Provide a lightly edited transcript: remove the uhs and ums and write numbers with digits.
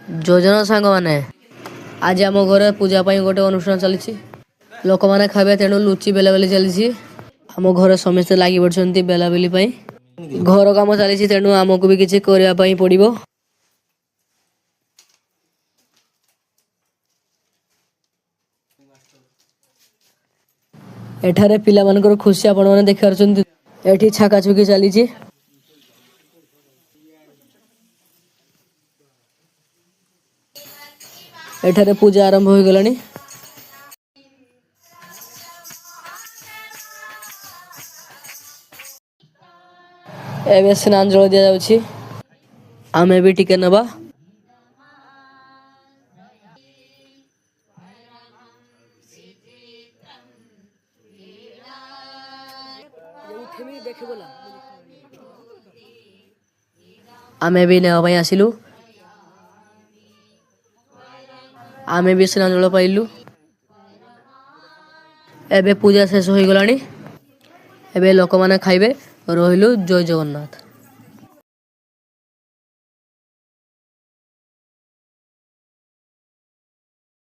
ଯୋଜନା ସାଙ୍ଗମାନେ ଆଜି ଆମ ଘରେ ପୂଜା ପାଇଁ ଗୋଟେ ଅନୁଷ୍ଠାନ ଚାଲିଛି। ଲୋକମାନେ ଖାଇବେ ତେଣୁ ଲୁଚି ବେଲାବେଲି ଚାଲିଛି। ଆମ ଘରେ ସମସ୍ତେ ଲାଗି ପଡ଼ିଛନ୍ତି ବେଲାବେଲି ପାଇଁ। ଘର କାମ ଚାଲିଛି ତେଣୁ ଆମକୁ ବି କିଛି କରିବା ପାଇଁ ପଡ଼ିବ। ଏଠାରେ ପିଲାମାନଙ୍କର ଖୁସି ଆପଣମାନେ ଦେଖିପାରୁଛନ୍ତି। ଏଠି ଛାକାଛୁକି ଚାଲିଛି। ଏଠାରେ ପୂଜା ଆରମ୍ଭ ହୋଇଗଲାଣି। ଏବେ ସ୍ନାନାଞ୍ଜଳ ଦିଆଯାଉଛି। ଆମେ ବି ଟିକେ ନେବା। ଆମେ ବି ନେବା ପାଇଁ ଆସିଲୁ। ଆମେ ବି ସ୍ନାନାଞ୍ଜଳ ପାଇଲୁ। ଏବେ ପୂଜା ଶେଷ ହୋଇଗଲାଣି। ଏବେ ଲୋକମାନେ ଖାଇବେ। ରହିଲୁ। ଜୟ ଜଗନ୍ନାଥ।